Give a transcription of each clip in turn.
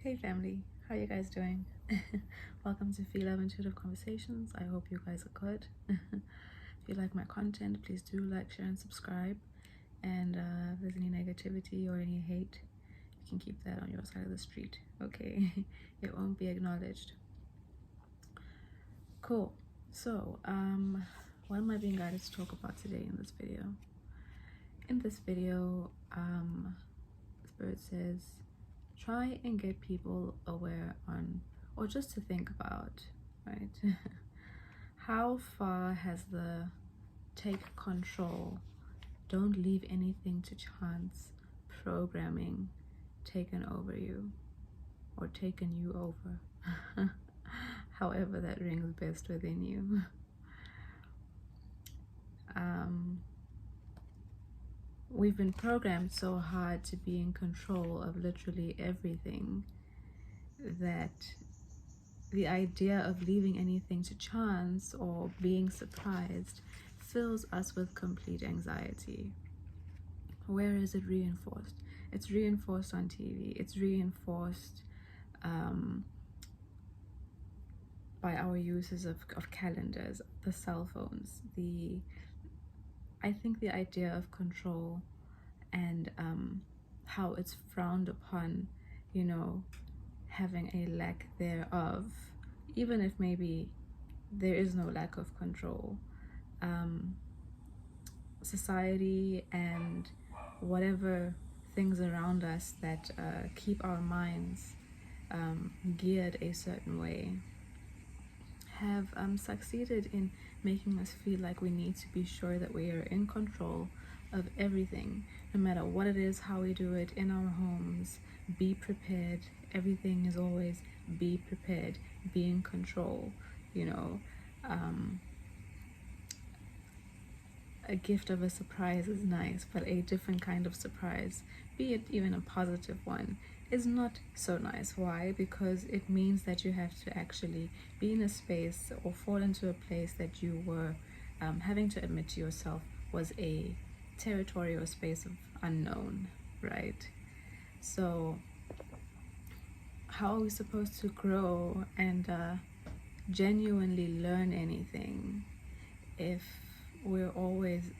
Hey family, how you guys doing? Welcome to Phie.Love Intuitive Conversations. I hope you guys are good. If you like my content, please do like, share, and subscribe. And if there's any negativity or any hate, you can keep that on your side of the street, okay? It won't be acknowledged. Cool. So, what am I being guided to talk about today in this video? In this video, Spirit says, try and get people aware on, or just to think about, right? How far has the take control, don't leave anything to chance programming taken over you or taken you over? However that rings best within you. We've been programmed so hard to be in control of literally everything that the idea of leaving anything to chance or being surprised fills us with complete anxiety. Where is it reinforced? It's reinforced on TV. It's reinforced by our uses of calendars, the cell phones, I think the idea of control and how it's frowned upon, you know, having a lack thereof, even if maybe there is no lack of control. Society and whatever things around us that keep our minds geared a certain way have succeeded in making us feel like we need to be sure that we are in control of everything, no matter what it is, how we do it in our homes. Be prepared. Everything is always be prepared, be in control, you know. A gift of a surprise is nice, but a different kind of surprise, be it even a positive one, is not so nice. Why? Because it means that you have to actually be in a space or fall into a place that you were having to admit to yourself was a territory or space of unknown, right? So how are we supposed to grow and genuinely learn anything if we're always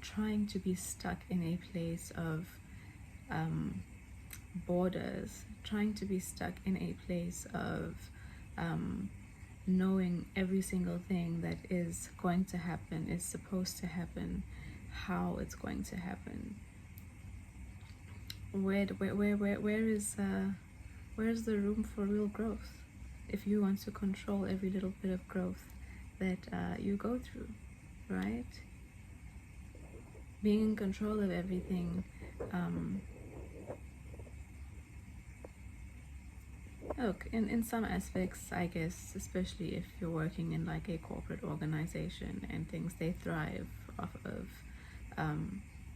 trying to be stuck in a place of borders, trying to be stuck in a place of knowing every single thing that is going to happen, is supposed to happen, how it's going to happen? Where is the room for real growth if you want to control every little bit of growth that you go through, right? Being in control of everything, look, in some aspects, I guess, especially if you're working in like a corporate organization and things, they thrive off of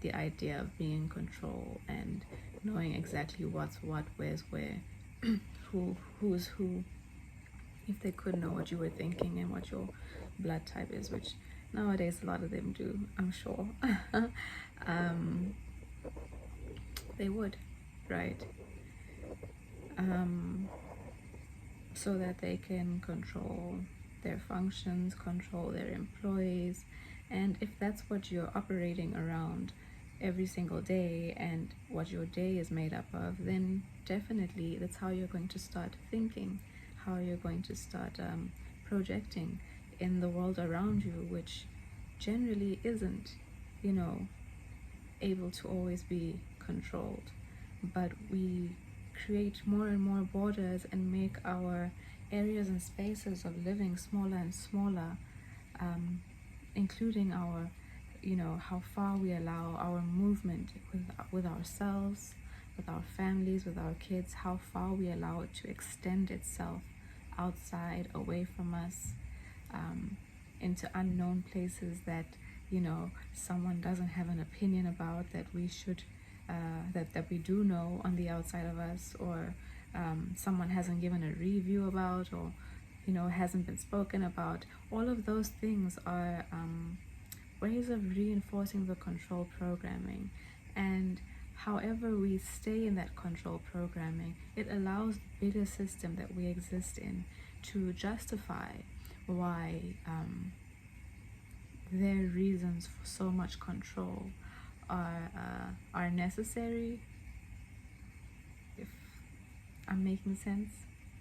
the idea of being in control and knowing exactly what's what, where's where, who's who. If they could know what you were thinking and what your blood type is, which nowadays a lot of them do, I'm sure, they would, right? So that they can control their functions, control their employees. And if that's what you're operating around every single day and what your day is made up of, then definitely that's how you're going to start thinking, how you're going to start projecting in the world around you, which generally isn't, you know, able to always be controlled. But we create more and more borders and make our areas and spaces of living smaller and smaller, including our, you know, how far we allow our movement with ourselves, with our families, with our kids, how far we allow it to extend itself outside, away from us, into unknown places that, you know, someone doesn't have an opinion about, that we should that we do know on the outside of us, or someone hasn't given a review about, or, you know, hasn't been spoken about. All of those things are ways of reinforcing the control programming. And However we stay in that control programming, it allows the bigger system that we exist in to justify why their reasons for so much control are necessary, if I'm making sense.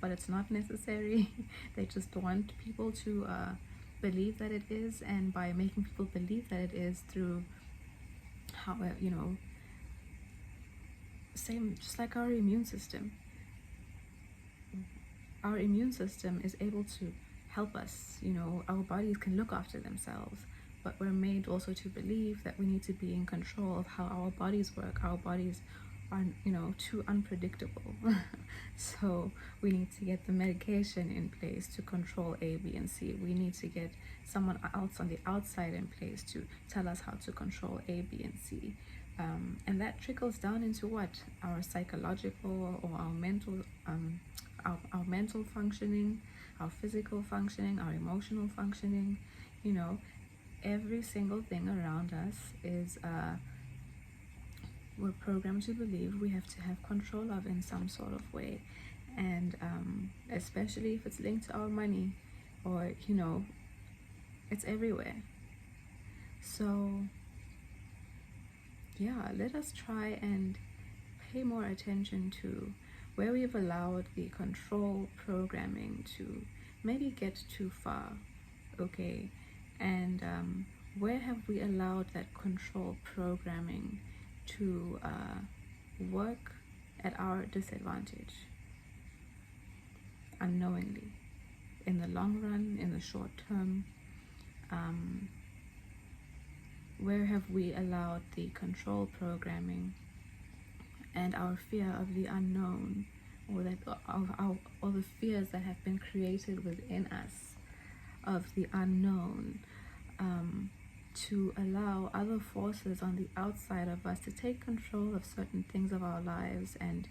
But it's not necessary. They just want people to believe that it is, and by making people believe that it is through how, same, just like our immune system. Our immune system is able to help us, our bodies can look after themselves, but we're made also to believe that we need to be in control of how our bodies work. Our bodies are, too unpredictable. So we need to get the medication in place to control A, B, and C. We need to get someone else on the outside in place to tell us how to control A, B, and C. And that trickles down into what? Our psychological or our mental our mental functioning, our physical functioning, our emotional functioning. Every single thing around us is we're programmed to believe we have to have control of in some sort of way. And especially if it's linked to our money, or it's everywhere. So yeah, let us try and pay more attention to where we've allowed the control programming to maybe get too far, okay? And where have we allowed that control programming to work at our disadvantage unknowingly, in the long run, in the short term? Where have we allowed the control programming and our fear of the unknown, or the fears that have been created within us of the unknown, to allow other forces on the outside of us to take control of certain things of our lives, and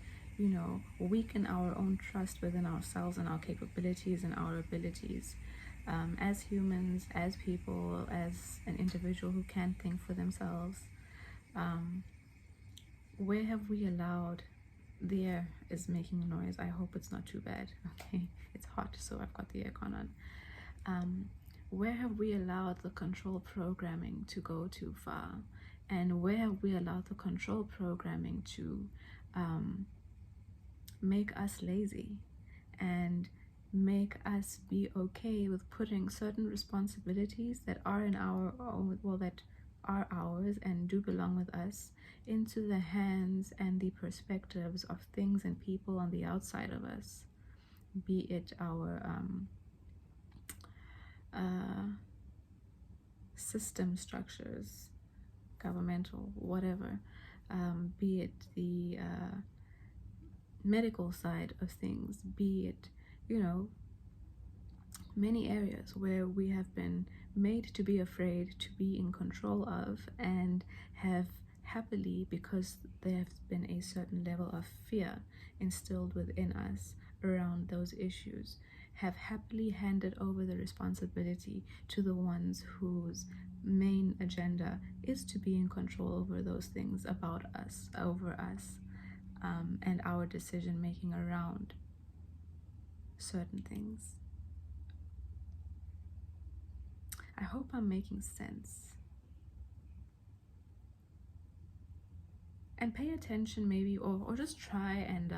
weaken our own trust within ourselves and our capabilities and our abilities, as humans, as people, as an individual who can think for themselves. Where have we allowed, the air is making noise, I hope it's not too bad, okay? It's hot, so I've got the aircon on. Where have we allowed the control programming to go too far? And where have we allowed the control programming to make us lazy and make us be okay with putting certain responsibilities that are in our own, that are ours and do belong with us, into the hands and the perspectives of things and people on the outside of us, be it our system structures, governmental, whatever, be it the medical side of things, be it, many areas where we have been made to be afraid to be in control of, and have happily, because there has been a certain level of fear instilled within us around those issues, have happily handed over the responsibility to the ones whose main agenda is to be in control over those things about us, over us, and our decision making around certain things. I hope I'm making sense. And pay attention, maybe, or just try and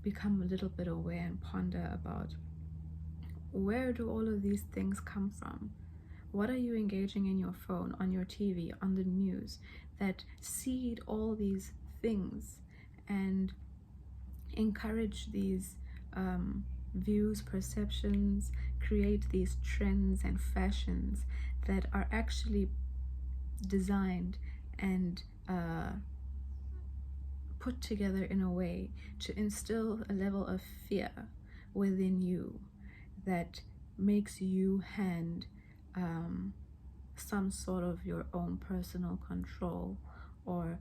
become a little bit aware and ponder about, where do all of these things come from? What are you engaging in your phone, on your TV, on the news, that seed all these things and encourage these views, perceptions, create these trends and fashions that are actually designed and put together in a way to instill a level of fear within you that makes you hand some sort of your own personal control or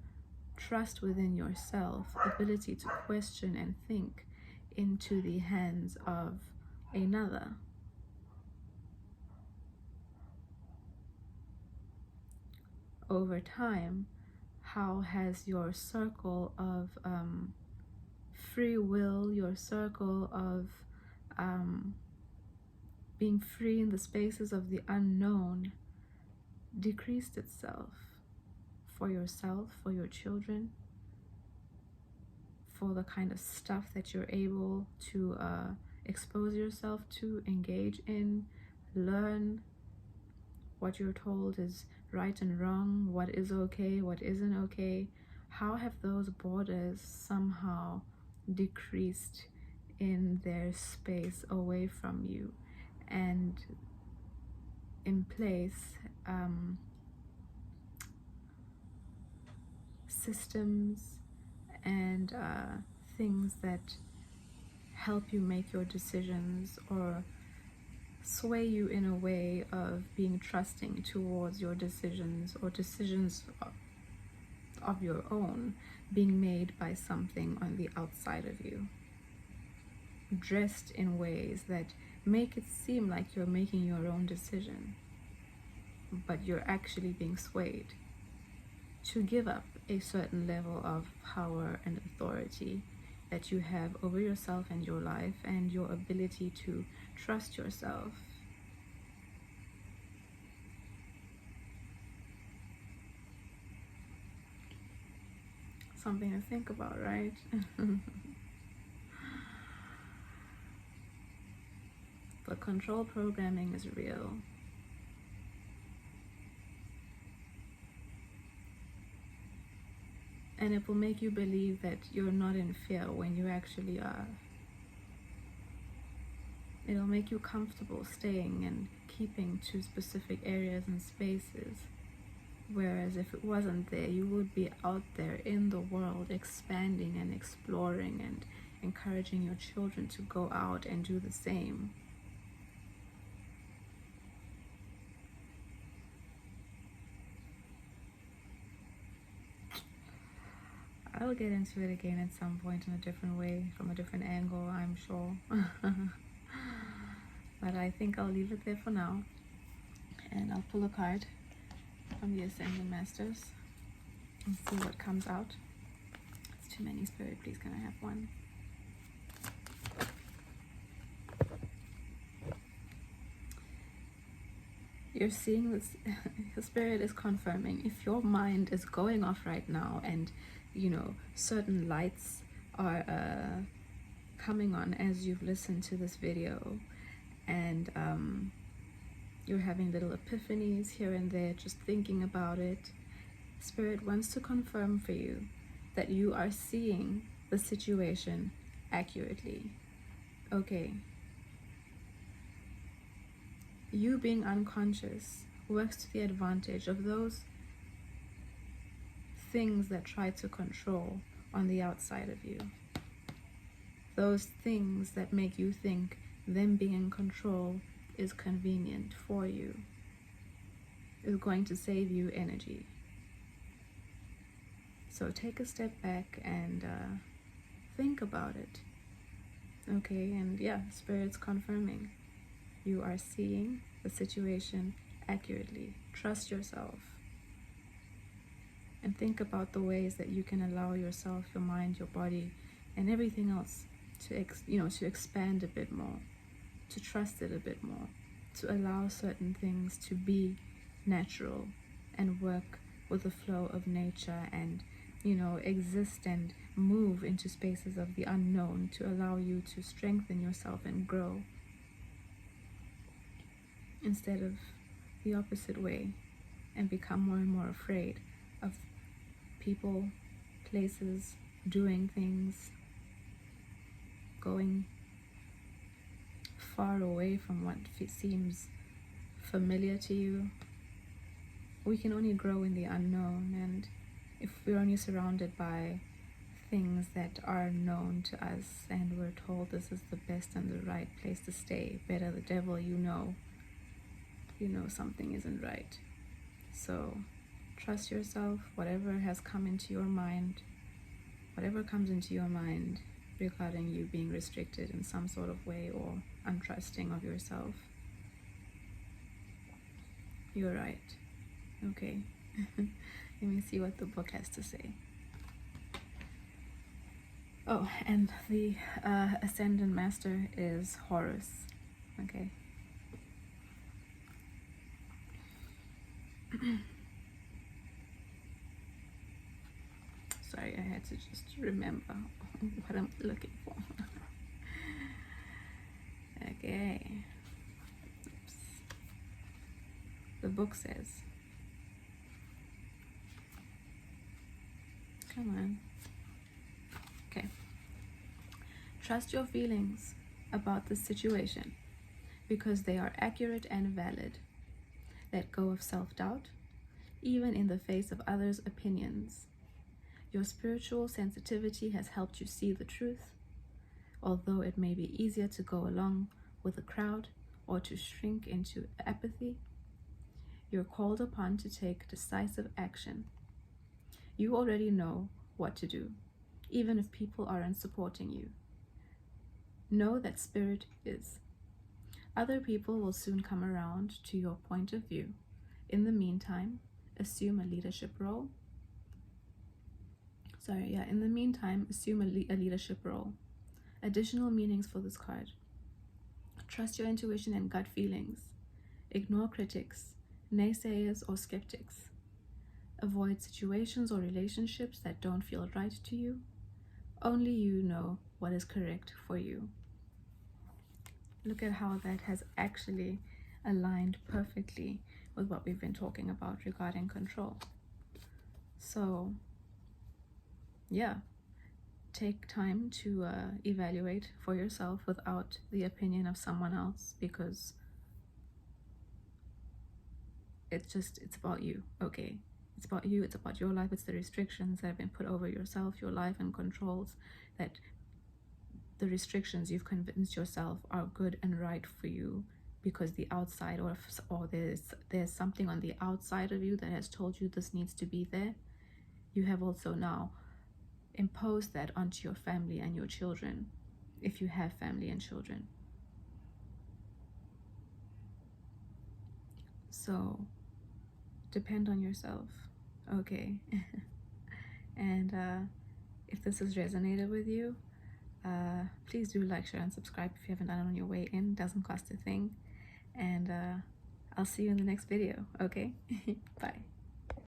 trust within yourself, ability to question and think, into the hands of another. Over time, How has your circle of free will, your circle of being free in the spaces of the unknown, decreased itself for yourself, for your children, for the kind of stuff that you're able to expose yourself to, engage in, learn what you're told is right and wrong, what is okay, what isn't okay? How have those borders somehow decreased in their space away from you, and in place systems and things that help you make your decisions or sway you in a way of being trusting towards your decisions, or decisions of your own being made by something on the outside of you, dressed in ways that make it seem like you're making your own decision, but you're actually being swayed to give up a certain level of power and authority that you have over yourself and your life and your ability to trust yourself. Something to think about, right? The control programming is real. And it will make you believe that you're not in fear when you actually are. It'll make you comfortable staying and keeping to specific areas and spaces. Whereas if it wasn't there, you would be out there in the world expanding and exploring and encouraging your children to go out and do the same. I'll get into it again at some point in a different way, from a different angle, I'm sure. But I think I'll leave it there for now. And I'll pull a card from the Ascending Masters and see what comes out. It's too many, Spirit. Please, can I have one? You're seeing this. The Spirit is confirming, if your mind is going off right now and certain lights are coming on as you've listened to this video, and you're having little epiphanies here and there, just thinking about it, Spirit wants to confirm for you that you are seeing the situation accurately. Okay. You being unconscious works to the advantage of those things that try to control on the outside of you. Those things that make you think them being in control is convenient for you, is going to save you energy. So take a step back and think about it. Okay, and yeah, Spirit's confirming. You are seeing the situation accurately. Trust yourself. And think about the ways that you can allow yourself, your mind, your body, and everything else to expand a bit more, to trust it a bit more, to allow certain things to be natural and work with the flow of nature, and exist and move into spaces of the unknown to allow you to strengthen yourself and grow, instead of the opposite way and become more and more afraid of people, places, doing things, going far away from what seems familiar to you. We can only grow in the unknown, and if we're only surrounded by things that are known to us and we're told this is the best and the right place to stay, better the devil you know something isn't right. So trust yourself. Whatever has come into your mind, whatever comes into your mind regarding you being restricted in some sort of way or untrusting of yourself, you're right. Okay. Let me see what the book has to say. Oh, and the Ascendant Master is Horus. Okay. Sorry, I had to just remember what I'm looking for. Okay. Oops. The book says, come on. Okay. Trust your feelings about the situation because they are accurate and valid. Let go of self-doubt, even in the face of others' opinions. Your spiritual sensitivity has helped you see the truth, although it may be easier to go along with the crowd or to shrink into apathy. You're called upon to take decisive action. You already know what to do, even if people aren't supporting you. Know that spirit is. Other people will soon come around to your point of view. In the meantime, assume a leadership role. In the meantime, assume a leadership role. Additional meanings for this card. Trust your intuition and gut feelings. Ignore critics, naysayers, or skeptics. Avoid situations or relationships that don't feel right to you. Only you know what is correct for you. Look at how that has actually aligned perfectly with what we've been talking about regarding control. So, yeah, take time to evaluate for yourself without the opinion of someone else, because it's about you. Okay, it's about you, it's about your life. It's the restrictions that have been put over yourself, your life, and controls that the restrictions you've convinced yourself are good and right for you because the outside or there's something on the outside of you that has told you this needs to be there. You have also now imposed that onto your family and your children, if you have family and children. So depend on yourself. Okay. And if this has resonated with you, please do like, share, and subscribe if you haven't done it on your way in. It doesn't cost a thing. And I'll see you in the next video. Okay. Bye.